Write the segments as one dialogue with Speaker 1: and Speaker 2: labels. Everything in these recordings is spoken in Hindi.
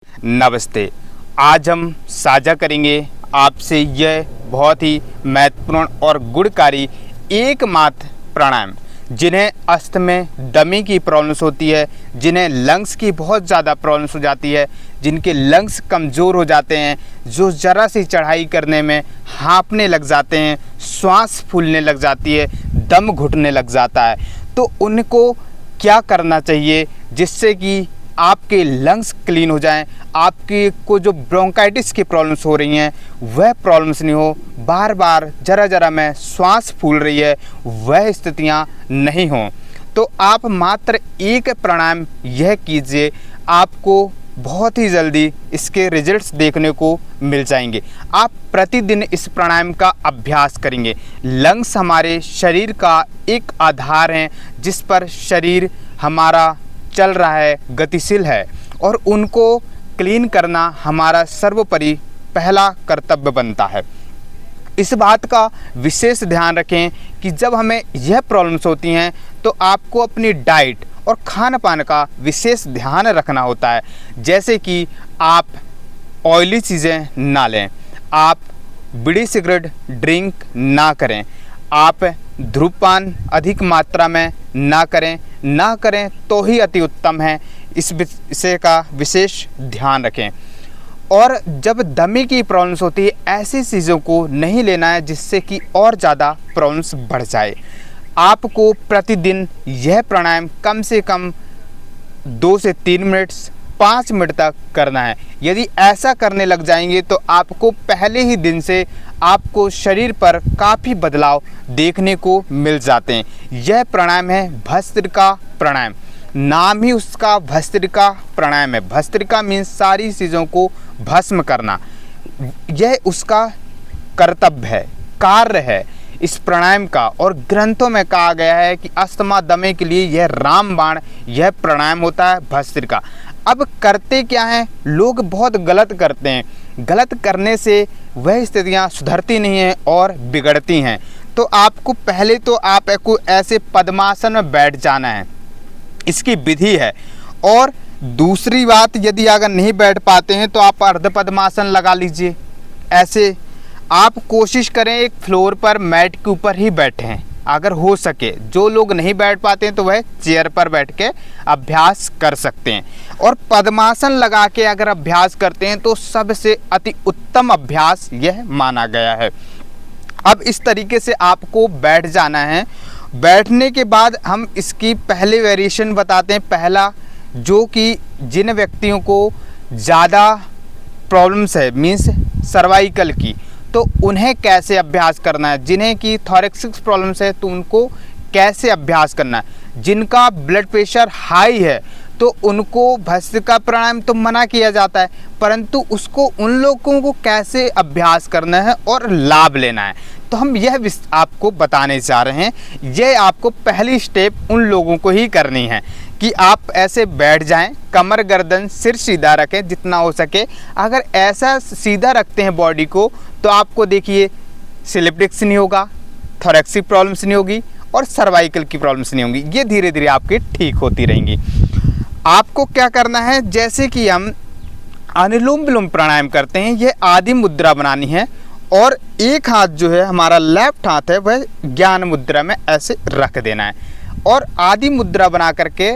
Speaker 1: नमस्ते। आज हम साझा करेंगे आपसे यह बहुत ही महत्वपूर्ण और गुणकारी एकमात्र प्राणायाम, जिन्हें अस्थमा दमे की प्रॉब्लम्स होती है, जिन्हें लंग्स की बहुत ज़्यादा प्रॉब्लम्स हो जाती है, जिनके लंग्स कमज़ोर हो जाते हैं, जो ज़रा सी चढ़ाई करने में हाँफने लग जाते हैं, श्वास फूलने लग जाती है, दम घुटने लग जाता है। तो उनको क्या करना चाहिए जिससे कि आपके लंग्स क्लीन हो जाएं, आपके को जो ब्रोंकाइटिस की प्रॉब्लम्स हो रही हैं वह प्रॉब्लम्स नहीं हो, बार बार जरा में श्वास फूल रही है वह स्थितियां नहीं हों। तो आप मात्र एक प्राणायाम यह कीजिए, आपको बहुत ही जल्दी इसके रिजल्ट्स देखने को मिल जाएंगे। आप प्रतिदिन इस प्राणायाम का अभ्यास करेंगे। लंग्स हमारे शरीर का एक आधार हैं जिस पर शरीर हमारा चल रहा है, गतिशील है, और उनको क्लीन करना हमारा सर्वोपरि पहला कर्तव्य बनता है। इस बात का विशेष ध्यान रखें कि जब हमें यह प्रॉब्लम्स होती हैं तो आपको अपनी डाइट और खान पान का विशेष ध्यान रखना होता है। जैसे कि आप ऑयली चीज़ें ना लें, आप बीड़ी सिगरेट ड्रिंक ना करें, आप धूम्रपान अधिक मात्रा में ना करें तो ही अति उत्तम है। इस विषय का विशेष ध्यान रखें। और जब दमे की प्रॉब्लम्स होती है, ऐसी चीज़ों को नहीं लेना है जिससे कि और ज़्यादा प्रॉब्लम्स बढ़ जाए। आपको प्रतिदिन यह प्राणायाम कम से कम 2 से 3 मिनट 5 मिनट तक करना है। यदि ऐसा करने लग जाएंगे तो आपको पहले ही दिन से आपको शरीर पर काफ़ी बदलाव देखने को मिल जाते हैं। यह प्राणायाम है भस्त्रिका प्राणायाम। नाम ही उसका भस्त्रिका प्राणायाम है। भस्त्रिका मीन्स सारी चीज़ों को भस्म करना। यह उसका कर्तव्य है, कार्य है इस प्राणायाम का। और ग्रंथों में कहा गया है कि अस्थमा दमे के लिए यह रामबाण यह प्राणायाम होता है भस्त्रिका। अब करते क्या हैं, लोग बहुत गलत करते हैं। गलत करने से वह स्थितियां सुधरती नहीं हैं और बिगड़ती हैं। तो आपको पहले तो आपको ऐसे पद्मासन में बैठ जाना है, इसकी विधि है। और दूसरी बात, यदि अगर नहीं बैठ पाते हैं तो आप अर्ध पद्मासन लगा लीजिए। ऐसे आप कोशिश करें एक फ्लोर पर मैट के ऊपर ही बैठें अगर हो सके। जो लोग नहीं बैठ पाते हैं तो वह चेयर पर बैठ के अभ्यास कर सकते हैं। और पद्मासन लगा के अगर अभ्यास करते हैं तो सबसे अति उत्तम अभ्यास यह माना गया है। अब इस तरीके से आपको बैठ जाना है। बैठने के बाद हम इसकी पहले वेरिएशन बताते हैं। पहला, जो कि जिन व्यक्तियों को ज़्यादा प्रॉब्लम्स है, मीन्स सर्वाइकल की, तो उन्हें कैसे अभ्यास करना है। जिन्हें की थोरैक्सिक प्रॉब्लम्स है तो उनको कैसे अभ्यास करना है। जिनका ब्लड प्रेशर हाई है तो उनको भस्त्रिका प्राणायाम तो मना किया जाता है, परंतु उसको उन लोगों को कैसे अभ्यास करना है और लाभ लेना है, तो हम यह आपको बताने जा रहे हैं। यह आपको पहली स्टेप उन लोगों को ही करनी है कि आप ऐसे बैठ जाएं, कमर गर्दन सिर सीधा रखें जितना हो सके। अगर ऐसा सीधा रखते हैं बॉडी को तो आपको देखिए स्लिप डिस्क नहीं होगा, थोरैक्सिक प्रॉब्लम्स नहीं होगी और सर्वाइकल की प्रॉब्लम्स नहीं होंगी। ये धीरे धीरे आपकी ठीक होती रहेंगी। आपको क्या करना है, जैसे कि हम अनुलोम विलोम प्राणायाम करते हैं, यह आदि मुद्रा बनानी है। और एक हाथ जो है हमारा लेफ्ट हाथ है वह ज्ञान मुद्रा में ऐसे रख देना है। और आदि मुद्रा बना करके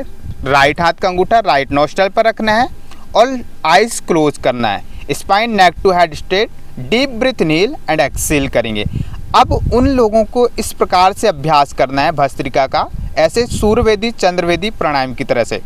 Speaker 1: राइट हाथ का अंगूठा राइट नोस्ट्रल पर रखना है और आइज क्लोज करना है। Spine neck to head straight, deep breath inhale and exhale करेंगे। अब उन लोगों को इस प्रकार से अभ्यास करना है भस्त्रिका का, ऐसे सूर्यवेदी चंद्रवेदी प्राणायाम की तरह से।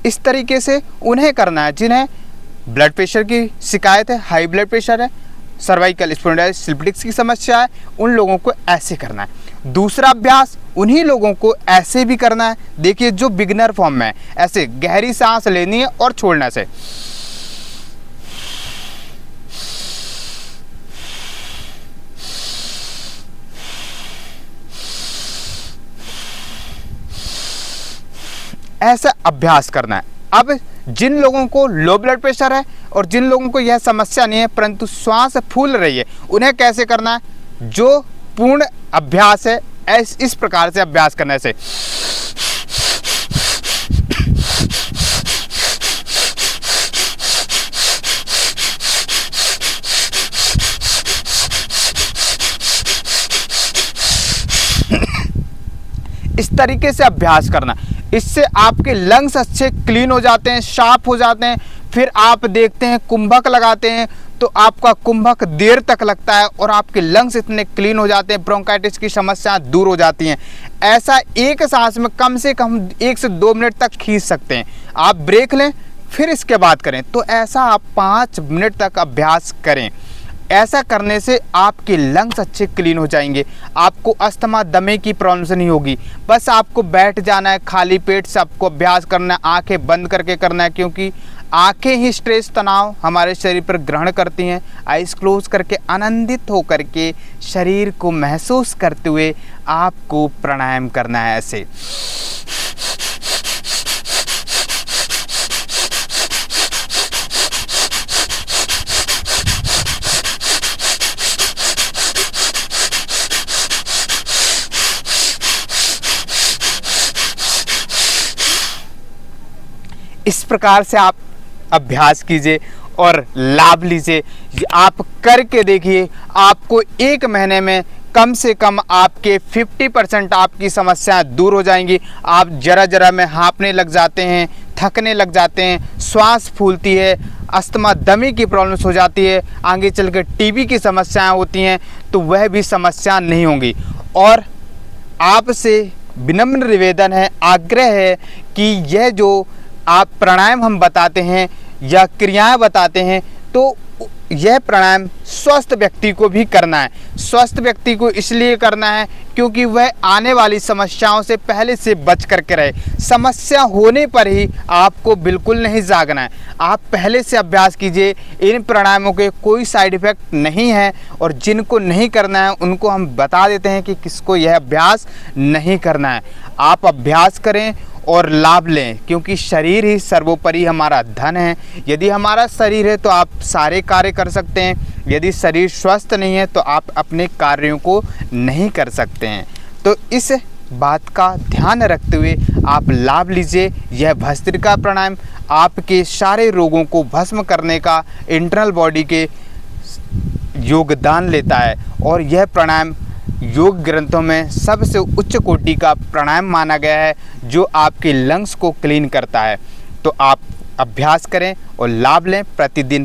Speaker 1: इस तरीके से उन्हें करना है जिन्हें ब्लड प्रेशर की शिकायत है, हाई ब्लड प्रेशर है, सर्वाइकल स्पॉन्डिलाइटिस स्लिप डिस्क की समस्या है, उन लोगों को ऐसे करना है। दूसरा अभ्यास उन्हीं लोगों को ऐसे भी करना है। देखिए जो बिगिनर फॉर्म में है, ऐसे गहरी सांस लेनी है और छोड़ना से। ऐसा अभ्यास करना है। अब जिन लोगों को लो ब्लड प्रेशर है और जिन लोगों को यह समस्या नहीं है परंतु श्वास फूल रही है, उन्हें कैसे करना है, जो पूर्ण अभ्यास है इस प्रकार से अभ्यास करने से इस तरीके से अभ्यास करना, इससे आपके लंग्स अच्छे क्लीन हो जाते हैं, साफ हो जाते हैं। फिर आप देखते हैं कुंभक लगाते हैं तो आपका कुंभक देर तक लगता है और आपके लंग्स इतने क्लीन हो जाते हैं, ब्रोंकाइटिस की समस्या दूर हो जाती हैं। ऐसा एक सांस में कम से कम 1 से 2 मिनट तक खींच सकते हैं। आप ब्रेक लें फिर इसके बाद करें, तो ऐसा आप 5 मिनट तक अभ्यास करें। ऐसा करने से आपके लंग्स अच्छे क्लीन हो जाएंगे, आपको अस्थमा दमे की प्रॉब्लम से नहीं होगी। बस आपको बैठ जाना है, खाली पेट से आपको अभ्यास करना है, आंखें बंद करके करना है, क्योंकि आंखें ही स्ट्रेस तनाव हमारे शरीर पर ग्रहण करती हैं। आइज क्लोज करके आनंदित होकर के शरीर को महसूस करते हुए आपको प्राणायाम करना है ऐसे। इस प्रकार से आप अभ्यास कीजिए और लाभ लीजिए। आप करके देखिए, आपको 1 महीने में कम से कम आपके 50% आपकी समस्याएं दूर हो जाएंगी। आप जरा में हाँफने लग जाते हैं, थकने लग जाते हैं, श्वास फूलती है, अस्थमा दमे की प्रॉब्लम्स हो जाती है, आगे चल कर टीबी की समस्याएं होती हैं, तो वह भी समस्या नहीं होंगी। और आपसे विनम्र निवेदन है, आग्रह है कि यह जो आप प्राणायाम हम बताते हैं या क्रियाएं बताते हैं, तो यह प्राणायाम स्वस्थ व्यक्ति को भी करना है। स्वस्थ व्यक्ति को इसलिए करना है क्योंकि वह आने वाली समस्याओं से पहले से बच करके रहे। समस्या होने पर ही आपको बिल्कुल नहीं जागना है, आप पहले से अभ्यास कीजिए। इन प्राणायामों के कोई साइड इफ़ेक्ट नहीं है और जिनको नहीं करना है उनको हम बता देते हैं कि किसको यह अभ्यास नहीं करना है। आप अभ्यास करें और लाभ लें, क्योंकि शरीर ही सर्वोपरि हमारा धन है। यदि हमारा शरीर है तो आप सारे कार्य कर सकते हैं, यदि शरीर स्वस्थ नहीं है तो आप अपने कार्यों को नहीं कर सकते हैं। तो इस बात का ध्यान रखते हुए आप लाभ लीजिए। यह भस्त्रिका प्राणायाम आपके सारे रोगों को भस्म करने का इंटरनल बॉडी के योगदान लेता है और यह प्राणायाम योग ग्रंथों में सबसे उच्च कोटि का प्राणायाम माना गया है, जो आपके लंग्स को क्लीन करता है। तो आप अभ्यास करें और लाभ लें प्रतिदिन